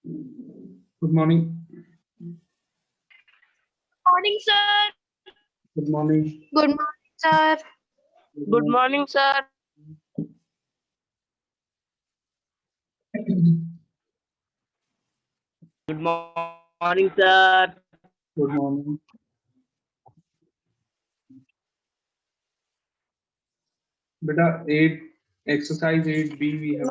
Good morning. Morning, sir. Good morning. Good morning, sir. Good morning, sir. Good morning, sir. Good morning. Beta 8, exercise 8B, we have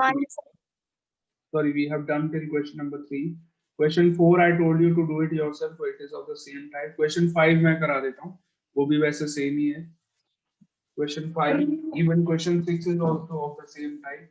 we have done till question number 3. Question 4, I told you to do it yourself, so it is of the same type. Question 5 मैं करा देता हूँ, वो भी वैसे same ही है. Question 5, even question 6 is also of the same type.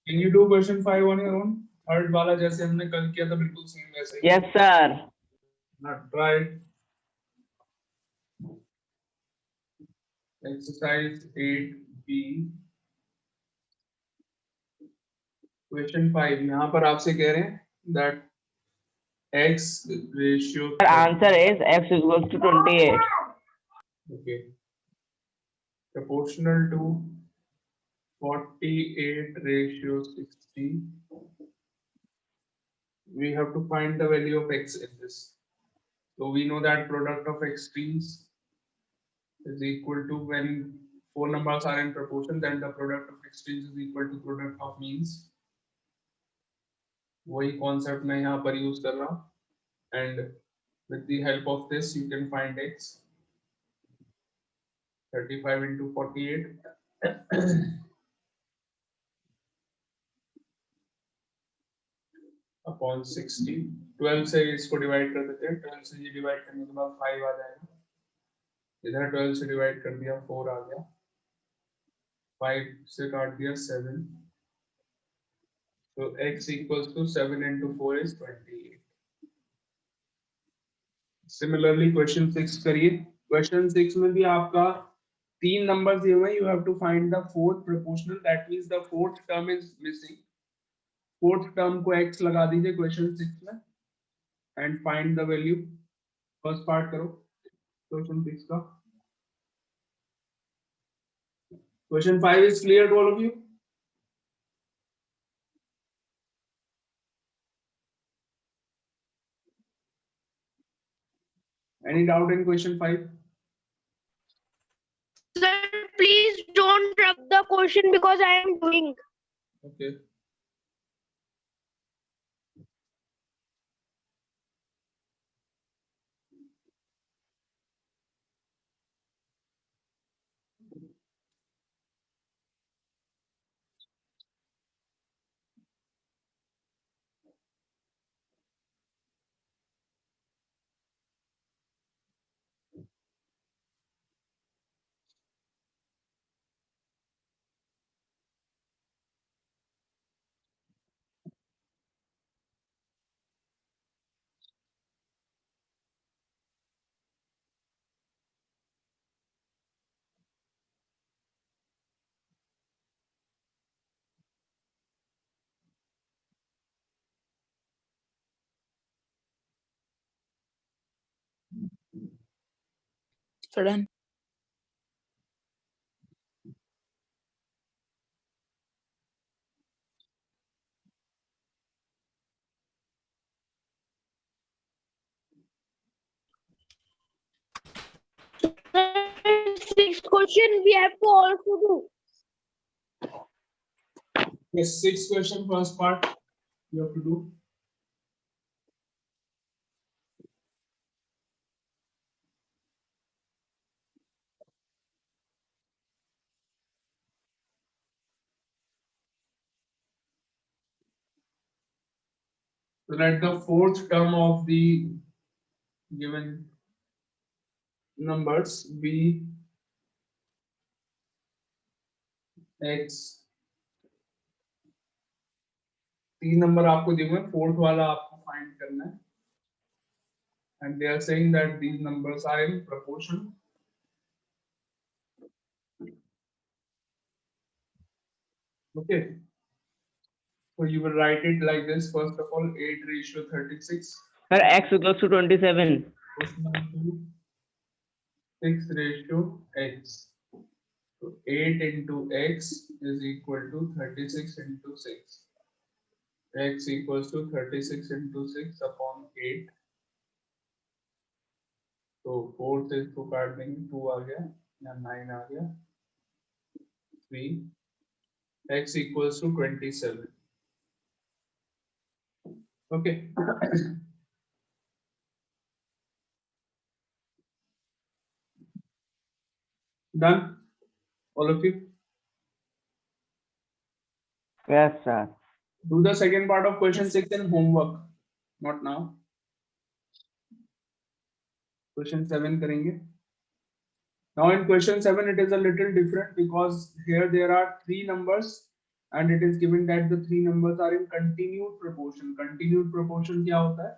Can you do question 5 on your own? Third वाला जैसे हमने कल किया था बिल्कुल सेम वैसे ही. Yes, sir. Not right. Exercise 8B. Question 5. यहाँ पर आपसे कह रहे हैं that x ratio. Our answer is x is equals to 28. Okay. Proportional to 48 ratio 60. We have to find the value of x in this. So we know that product of extremes is equal to, when four numbers are in proportion, then the product of extremes is equal to product of means. वही concept मैं यहाँ पर use कर रहा हूँ. And with the help of this you can find x. 35 into 48 upon 60. 12 से इसको divide कर देते हैं. 12 से ये डिवाइड करने के बाद 5 आ जाएगा. इधर 12 से डिवाइड कर दिया 4 आ गया. 5 से काट दिया 7. So x equals to 7 into 4 is 28. Similarly question 6 करिए. Question 6 में भी आपका तीन नंबर दिए हुए हैं. You have to find the fourth proportional. That means the fourth term is missing. Fourth term को x लगा दीजिए question 6 में and find the value. First part करो question 6 का. Question 5 is clear to all of you? Any doubt in question 5? Sir, please don't rub the question because I am doing. Okay. Sudden. Sixth question we have to also do. Yes, 6 question first part you have to do. So let the fourth term of the given numbers be x. तीन number आपको दिए हुए, fourth वाला आपको find करना है, and they are saying that these numbers are in proportion. Okay, so you will write it like this. First of all, 8:36 Sir, x equals to 27. proportional to 6:x. So 8 into x is equal to 36 into 6. X equals to 36 into 6 upon 8. तो 4 से इसको काट देंगे, 2 आ गया या 9 आ गया, 3. X equals to 27. Okay. Done, all of you. Yes, sir. Do the second part of question 6 in homework, not now. Question 7 करेंगे. Now in question 7 it is a little different because here there are three numbers and it is given that the three numbers are in continued proportion. Continued proportion क्या होता है?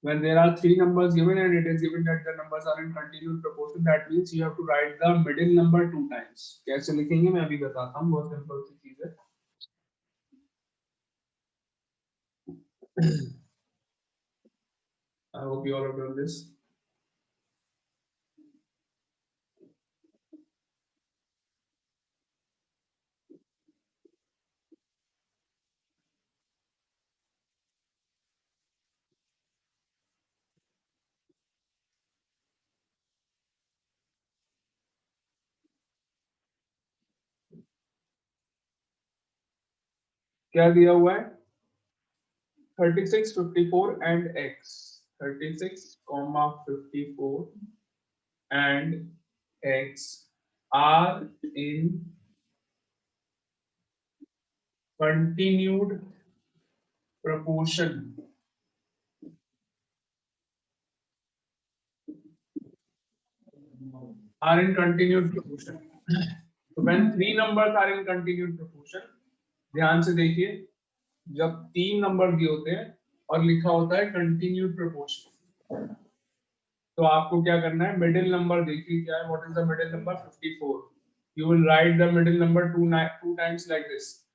When there are three numbers given and it is given that the numbers are in continued proportion, that means you have to write the middle number 2 times. कैसे लिखेंगे मैं अभी बताता हूँ, बहुत सिंपल सी चीज है. I hope you all have done this. क्या दिया हुआ है? 36, 54 and x. 36, 54 and x are in continued proportion. Are in continued proportion. So when three numbers are in continued proportion, ध्यान से देखिए, जब तीन नंबर दिए होते हैं और लिखा होता है continued proportion, तो आपको क्या करना है? मिडिल नंबर देखिए क्या है. What is the middle number? 54. You will write the middle number two times like this.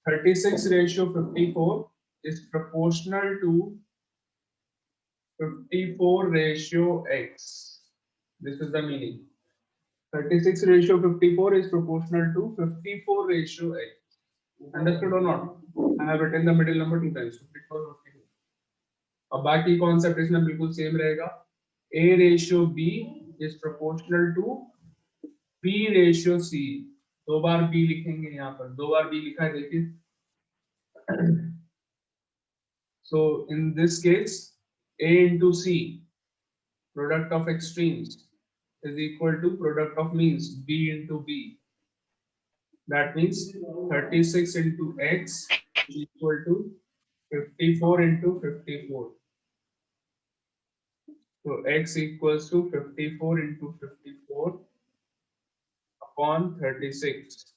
36 ratio 54 is proportional to 54 ratio x. This is the meaning. 36 ratio 54 is proportional to 54 ratio x. Understood or not? I have written the middle number two times. 54, 54. अब बाकी concept इसमें बिल्कुल same रहेगा. A ratio B is proportional to B ratio C. दो बार B लिखेंगे यहाँ पर, दो बार B लिखा है देखिए. So in this case, A into C, product of extremes, is equal to product of means, B into B. That means 36 into x is equal to 54 into 54. So x equals to 54 into 54 upon 36.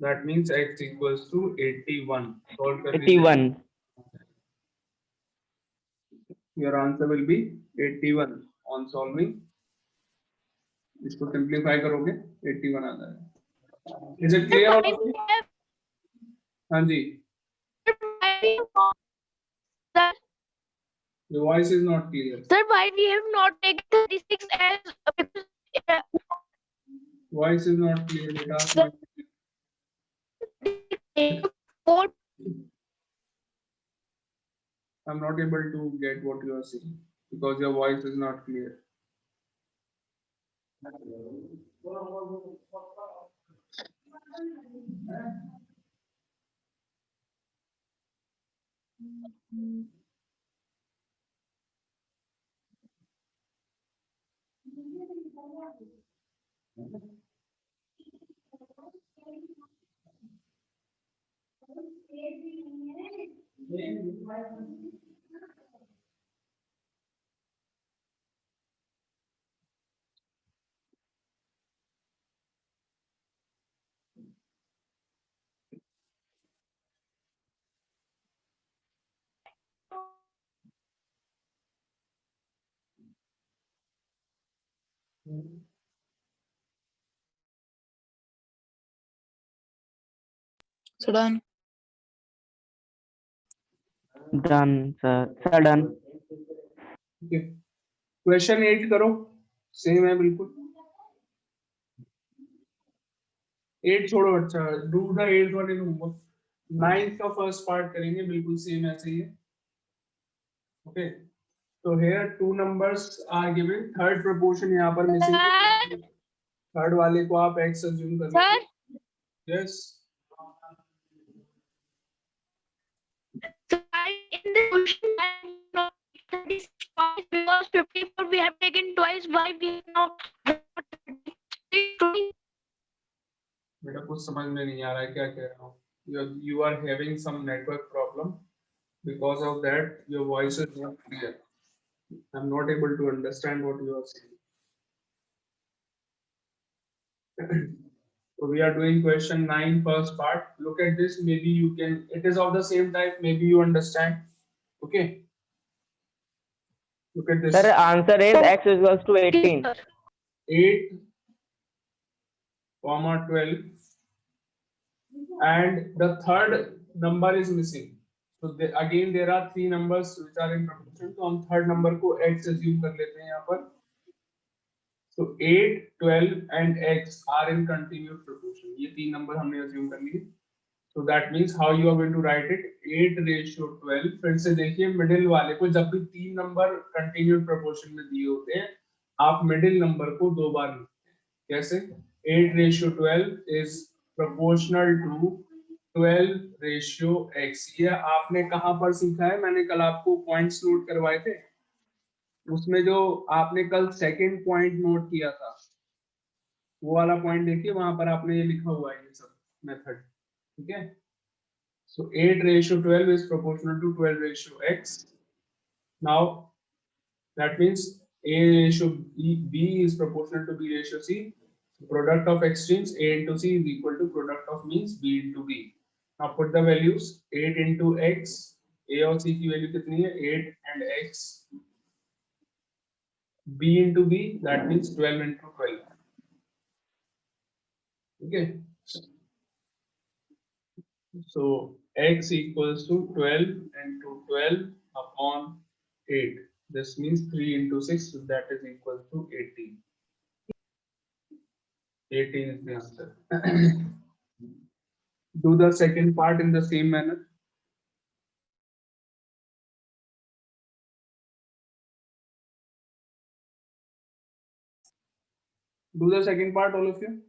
That means x equals to 81. Solve कर लीजिए. 81. Your answer will be 81 on solving. इसको simplify करोगे 81 आता है. Is it clear? all of you? हाँ जी. Sir, Your voice is not clear. why we have not taken 36 as Voice is not clear. Beta. Sir. 4 I'm not able to get what you are saying because your voice is not clear. So done. Done, sir. Sir, done. Okay. Question 8 करो, same है बिल्कुल. 8 छोड़ो, अच्छा do the 8th one in homework. 9th का first part करेंगे, बिल्कुल same ऐसे ही है. Okay. So here two numbers are given. Third proportion यहाँ पर missing. Sir, थर्ड वाले को आप x assume कर sir, लीजिए. Yes. sir, in this question, I have not studied twice because 54 we have taken twice. Why we have not studied? बेटा कुछ समझ में नहीं आ रहा है क्या कह रहा हूँ. You are having some network problem. Because of that, your voice is not clear. I'm not able to understand what you are saying. So we are doing question 9 first part. Look at this. Maybe you can. It is of the same type. Maybe you understand. Okay. Look at this. Sir, answer is x is equals to 18. 8, 12, and the third number is missing. So again there are three numbers which are in proportion. So on third number को x assume कर लेते हैं यहाँ पर. So 8, 12 and x are in continuous proportion. ये तीन number हमने assume कर लिए. So that means how you are going to write it? 8:12. फिर से देखिए मिडिल वाले को, जब भी तीन नंबर कंटिन्यूड प्रोपोर्शन में दिए होते हैं, आप मिडिल नंबर को दो बार लिखते हैं. कैसे? 8:12 is proportional to 12:x. ये आपने कहाँ पर सीखा है? मैंने कल आपको पॉइंट्स नोट करवाए थे. उसमें जो आपने कल सेकंड पॉइंट नोट किया था, वो वाला पॉइंट देखिए, वहां पर आपने ये लिखा हुआ है ये सब मेथड. ठीक है. So 8:12 is proportional to 12:x. Now that means B is proportional to B/C. Product of extremes A into C is equal to product of means B into B. Now put the values. 8 into x. A और C की value कितनी है? 8 and x. B into B, that means 12 into 12. Okay. So x equals to 12 into 12 upon 8. This means 3 into 6, so that is equal to 18. 18 is the answer. Do the second part in the same manner. Do the second part, all of you.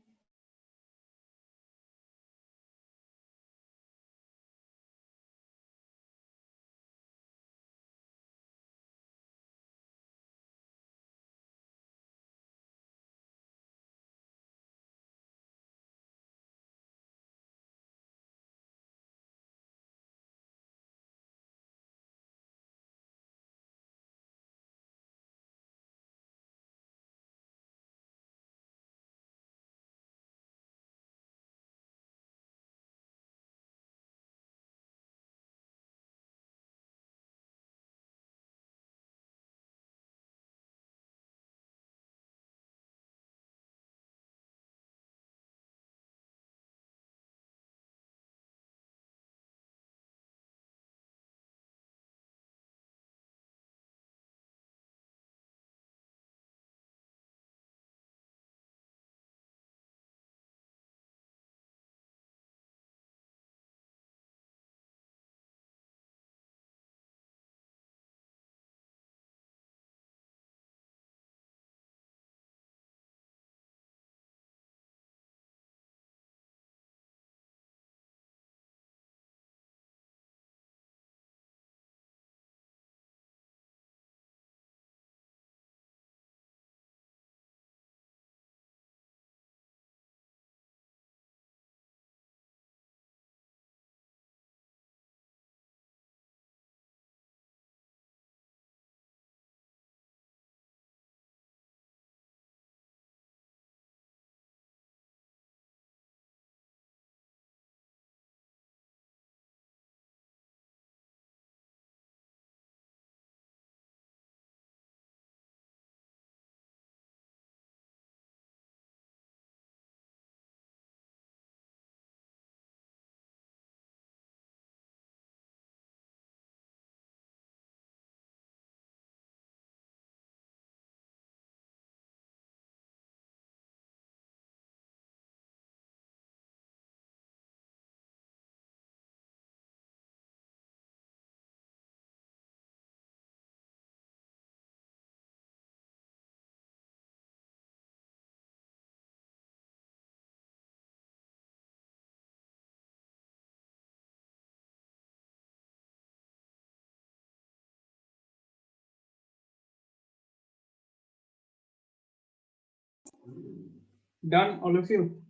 Done, all of you?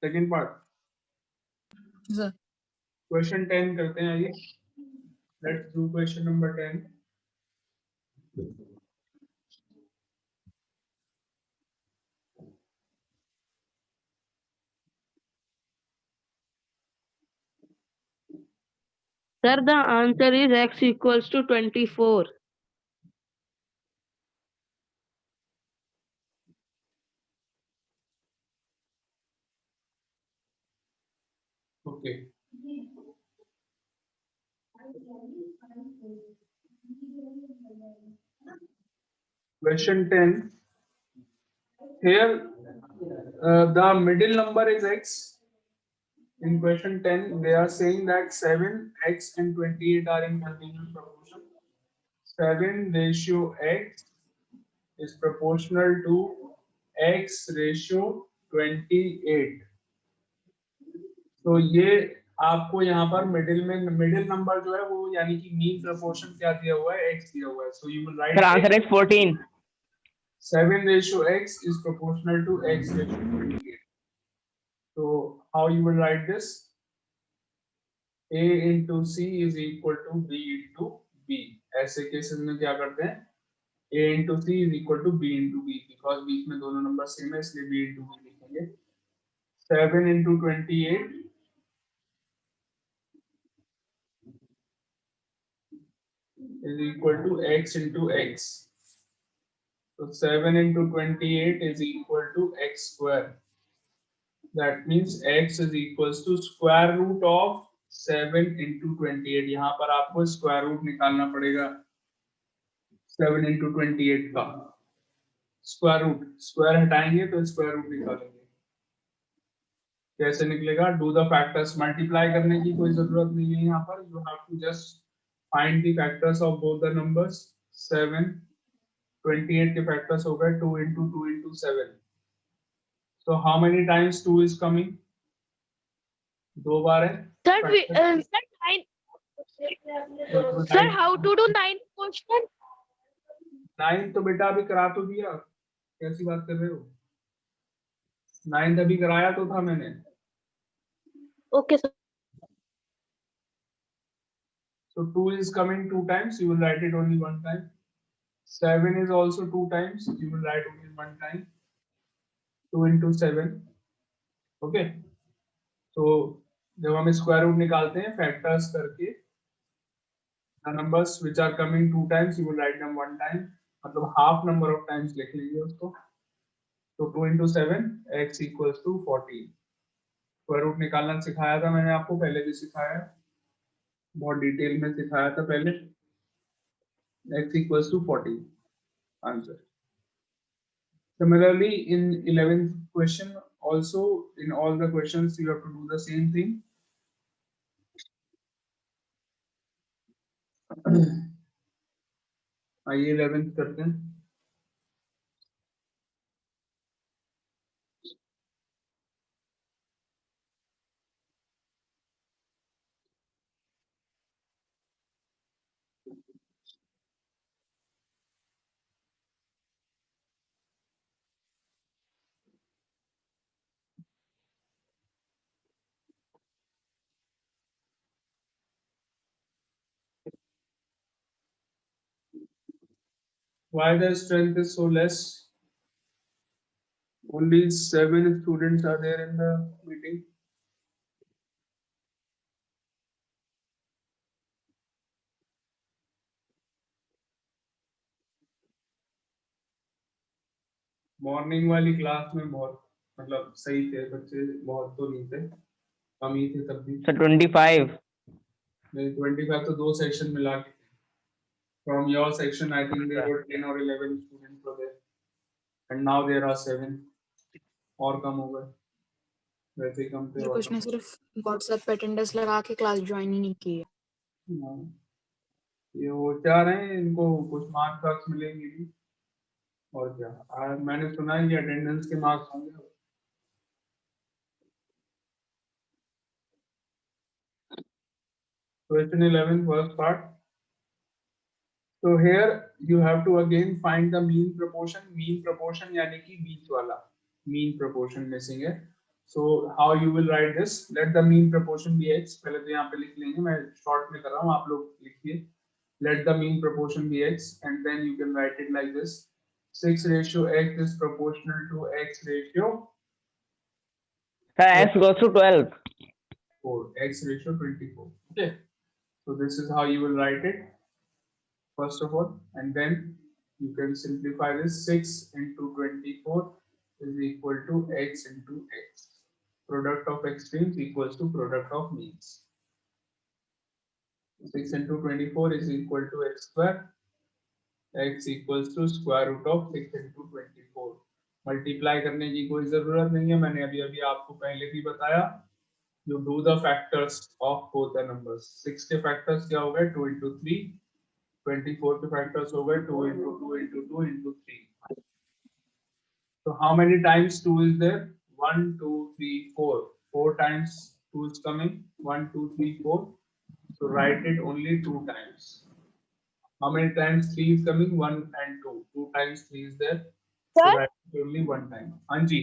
Second part. Sir. Question 10 करते हैं आइए. Let's do question number 10. Sir, the answer is x equals to 24. Okay. Question 10. Here, the middle number is x. In question 10, they are saying that 7, x and 28 are in continuous proportion. 7 ratio x is proportional to x ratio 28. तो ये आपको यहाँ पर middle number जो है वो यानी कि मीन प्रोपोर्शन क्या दिया हुआ है, x दिया हुआ है. So you will write Sir, answer is 14. 7 ratio x is proportional to x ratio 28. So how you will write this? A into C is equal to B into B. ऐसे cases में क्या करते हैं? A into C is equal to B into B because बीच में दोनों number same है इसलिए B into B लिखेंगे. 7 into 28 is equal to x into x. So 7 into 28 is equal to x square. That means x is equals to square root of 7 into 28. यहाँ पर आपको square root निकालना पड़ेगा 7 into 28 का. Square root, square हटाएंगे तो square root निकालेंगे. कैसे निकलेगा? Do the factors. Multiply करने की कोई जरूरत नहीं है यहाँ पर. You have to just find the factors of both the numbers. 7, 28 के factors हो गए 2 into 2 into 7. So how many times 2 is coming? दो बार है. Sir, sir, how to do 9 question? 9 तो बेटा अभी करा तो दिया. कैसी बात कर रहे हो? 9 अभी कराया तो था मैंने. Okay, sir. So 2 is coming 2 times. You will write it only 1 time. 7 is also 2 times. You will write only 1 time. 2 into 7. Okay. So जब हम स्क्वायर रूट निकालते हैं फैक्टर्स करके, the numbers which are coming 2 times you will write them 1 time. मतलब half number of times लिख लीजिए उसको. तो 2 into 7 x equals to 14. Square root निकालना सिखाया था मैंने आपको, पहले भी सिखाया, बहुत डिटेल में सिखाया था पहले. x equals to 14 answer. Similarly, in 11th question also, in all the questions you have to do the same thing. आइए 11th करते हैं. Why the strength is so less? Only 7 students are there in the meeting. Morning वाली class में बहुत मतलब सही थे बच्चे, बहुत तो नहीं थे, कम ही थे तब भी. Sir, 25. नहीं 25 तो दो सेक्शन मिला के थे. From your section I think there were 10 or 11 students were there and now there are 7. और कम हो गए, वैसे ही कम थे. ये कुछ ने सिर्फ व्हाट्सएप पे अटेंडेंस लगा के क्लास ज्वाइन ही नहीं की है. ये वो चाह रहे हैं इनको कुछ मार्क्स मिलेंगे भी, और क्या. मैंने सुना है कि अटेंडेंस के मार्क्स होंगे. Question 11 first part. So here you have to again find the mean proportion. Mean proportion यानी कि बीच वाला. mean proportion missing है. So how you will write this? Let the mean proportion be x. पहले तो यहाँ पे लिख लेंगे, मैं short में कर रहा हूँ, आप लोग लिखिए. Let the mean proportion be x, and then you can write it like this: 6:x is proportional to x ratio Sir, x goes to 12. 4, x ratio 24. Okay, so this is how you will write it first of all, and then you can simplify this. 6 into 24 is equal to x into x. Product of extremes equals to product of means. 6 into 24 is equal to x square. X equals to square root of 6 into 24. Multiply करने की कोई जरूरत नहीं है, मैंने अभी अभी आपको पहले भी बताया. You do the factors of both the numbers. 6 के factors क्या हो गए? 2 into 3. 24 के factors हो गए 2 into 2 into 2 into 3. So how many times 2 is there? 1, 2, 3, 4. 4 times 2 is coming. 1, 2, 3, 4. So write it only 2 times. How many times 3 is coming? 1 and 2. 2 times 3 is there. So Sir? write it only 1 time. Anji.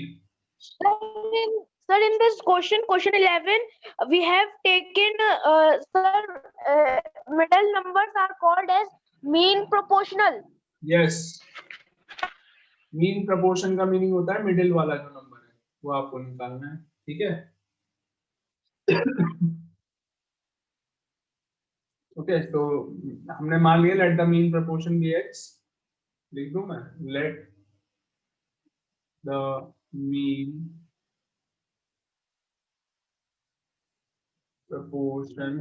Sir, in this question 11, we have taken, middle numbers are called as mean proportional. Yes. Mean proportion का meaning होता है middle वाला जो number है वो आपको निकालना है. ठीक है. ओके, तो हमने मान लिया let the mean proportion be x. लिख दूं मैं? Let the mean proportion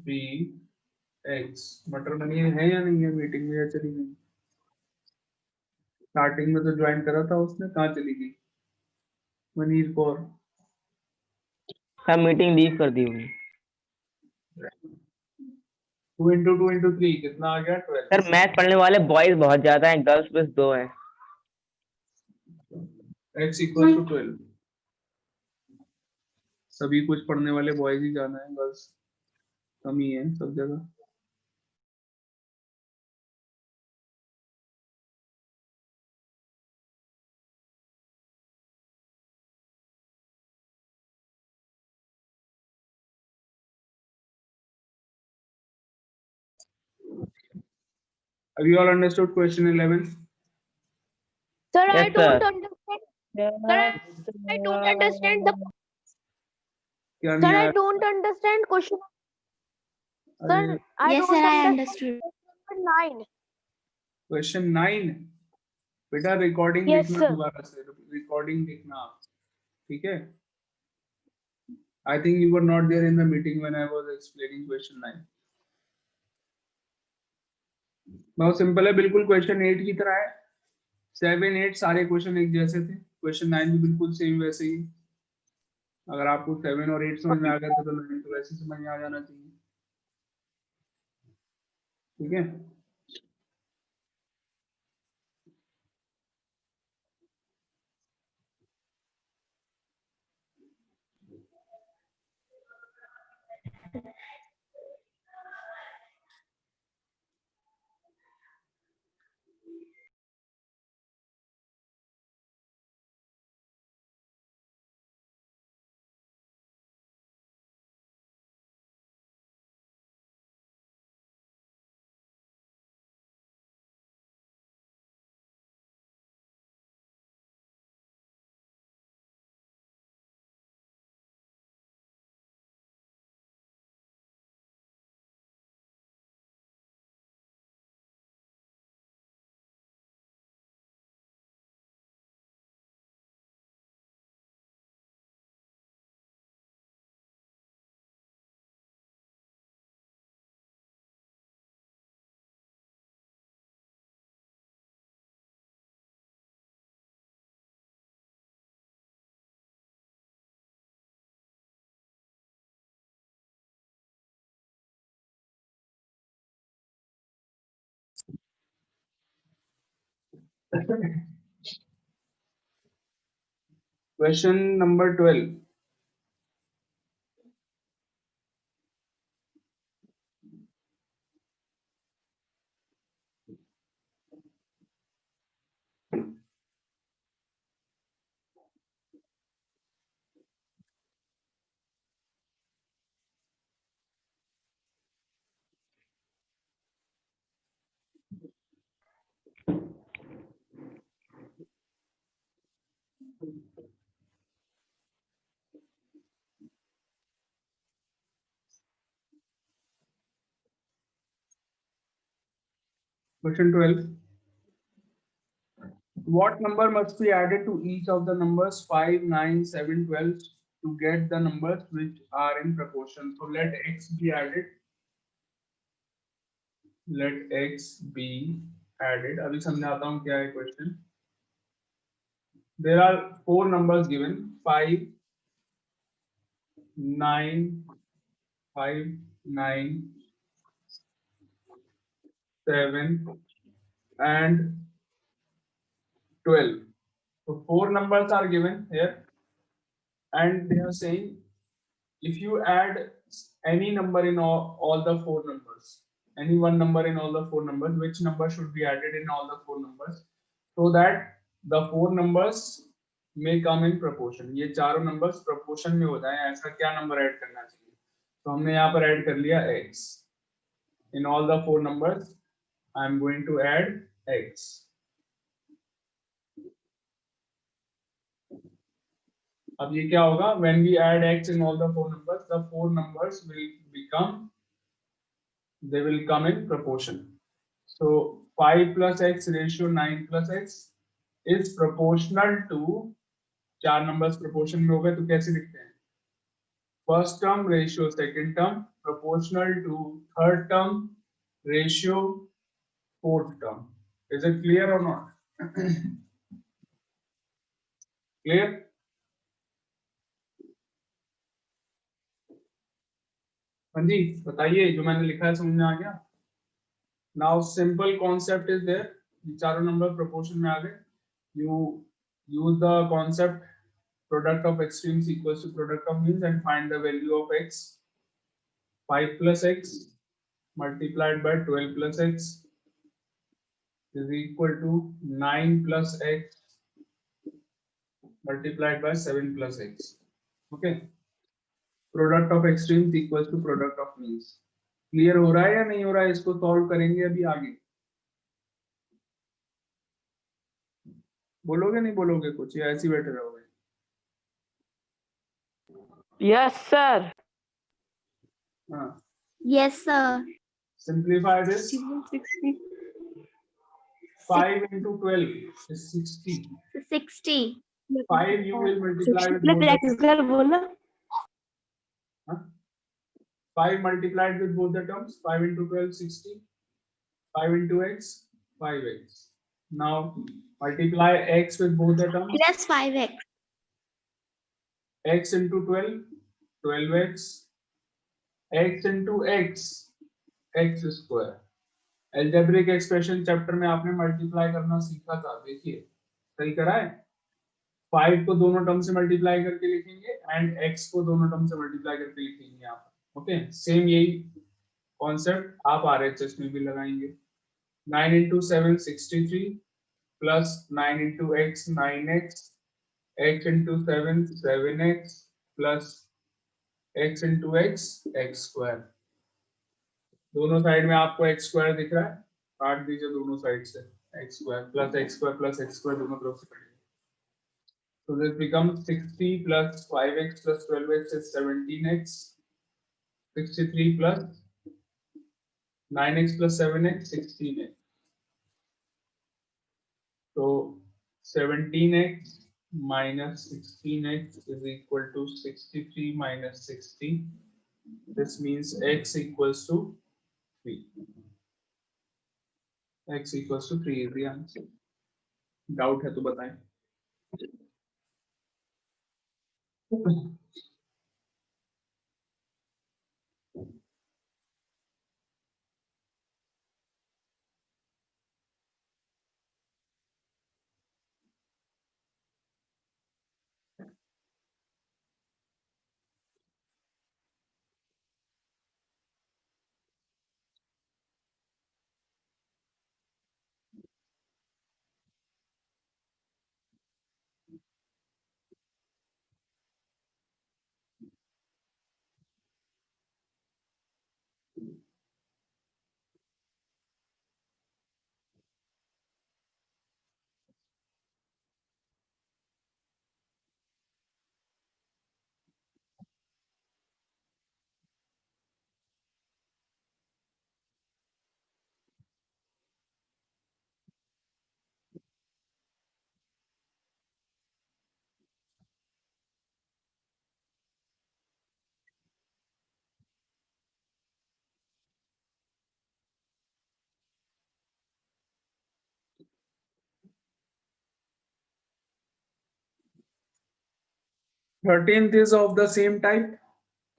be x. मटर मनी है या नहीं है मीटिंग में, या चली गई? स्टार्टिंग में तो ज्वाइन करा था उसने, कहाँ चली गई? Munir Kaur. Sir meeting leave कर दी होगी. 2 into 2 into 3 कितना आ गया? 12. सर मैथ पढ़ने वाले बॉयज बहुत ज्यादा हैं, गर्ल्स बस 2 हैं. x equals to 12. सभी कुछ पढ़ने वाले बॉयज ही ज्यादा हैं, गर्ल्स कम ही है सब जगह. Have you all understood question 11? Sir, I Yes, don't sir. understand. Sir, I don't understand the. क्या Sir, नहीं I आया? don't understand question. अरे, Sir, I Yes, don't sir, I understand understood. question 9. question 9. बेटा recording Yes, लिखना sir. दोबारा से, recording लिखना. ठीक है. I think you were not there in the meeting when I was explaining question 9. बहुत simple है, बिल्कुल क्वेश्चन 8 की तरह है. 7, 8 सारे क्वेश्चन एक जैसे थे. क्वेश्चन 9 भी बिल्कुल सेम वैसे ही. अगर आपको 7 और 8 समझ में आ गया तो 9 तो वैसे समझ में आ जाना चाहिए. ठीक है. Question number 12. Question 12. What number must be added to each of the numbers 5, 9, 7, 12 to get the numbers which are in proportion? So let x be added. Let x be added. अभी समझाता हूँ क्या है question. There are 4 numbers given: 5, 9, 5, 9, 7, and 12. So 4 numbers are given here, and they are saying if you add any number in all the 4 numbers, any one number in all the 4 numbers, which number should be added in all the 4 numbers so that the 4 numbers may come in proportion. ये चारों numbers proportion में हो जाए, ऐसा क्या number add करना चाहिए? तो हमने यहाँ पर add कर लिया x. In all the 4 numbers, I am going to add x. अब ये क्या होगा? When we add x in all the 4 numbers, the 4 numbers will come in proportion. So 5 plus x ratio 9 plus x is proportional to 4 numbers proportion में हो गए तो कैसे लिखते हैं? First term ratio second term proportional to third term ratio fourth term. Is it clear or not? Clear? हाँ जी, बताइए, जो मैंने लिखा है समझ में आ गया? Now simple concept is there. ये चारों नंबर proportion में आ गए. You use the concept product of extremes equals to product of means and find the value of x. 5 plus x multiplied by 12 plus x is equal to 9 plus x multiplied by 7 plus x. Okay. Product of extremes equals to product of means. Clear हो रहा है या नहीं हो रहा है? इसको solve करेंगे अभी आगे. बोलोगे नहीं बोलोगे कुछ या ऐसे ही बैठे रहोगे? Yes, sir. हाँ. Yes, sir. Simplify this. 5 into 12 is 60. 60. 5 you will multiply with both the, 5 multiplied with both the terms. 5 into 12 60. 5 into x 5x. Now multiply x with both the terms. Plus 5x. X into 12 12x. X into x x square. Algebraic expression chapter में आपने multiply करना सीखा था. देखिए सही करा है. 5 को दोनों टर्म से मल्टीप्लाई करके लिखेंगे एंड x को दोनों टर्म से मल्टीप्लाई करके लिखेंगे यहाँ पर. ओके, सेम यही कॉन्सेप्ट आप RHS में भी लगाएंगे. 9 into 7 63 plus 9 into x 9x. x into 7 7x plus x into x x square. दोनों साइड में आपको x square दिख रहा है, काट दीजिए दोनों साइड से. x square plus x square दोनों तरफ से कटेंगे. So this becomes 60 plus 5x plus 12x is 17x. 63 plus 9x plus 7x 16x. So 17x minus 16x is equal to 63 minus 60. This means x equals to 3. X equals to 3 is the answer. Doubt है तो बताएं. 13th is of the same type.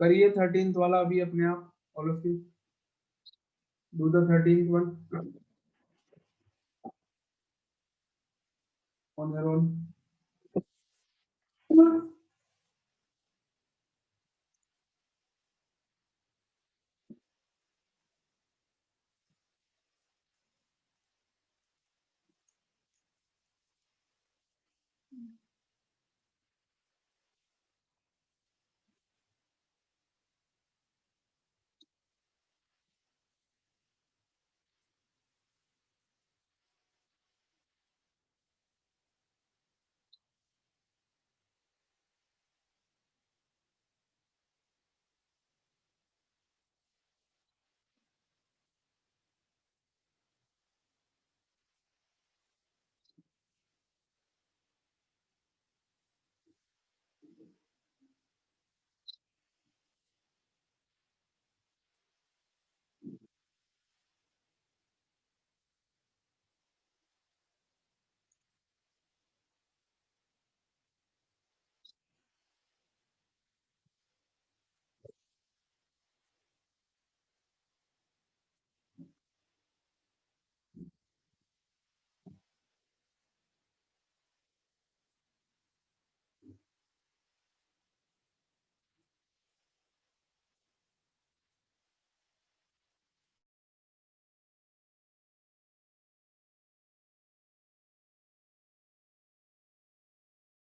करिए 13th वाला अभी अपने आप, all of you. Do the 13th one on your own.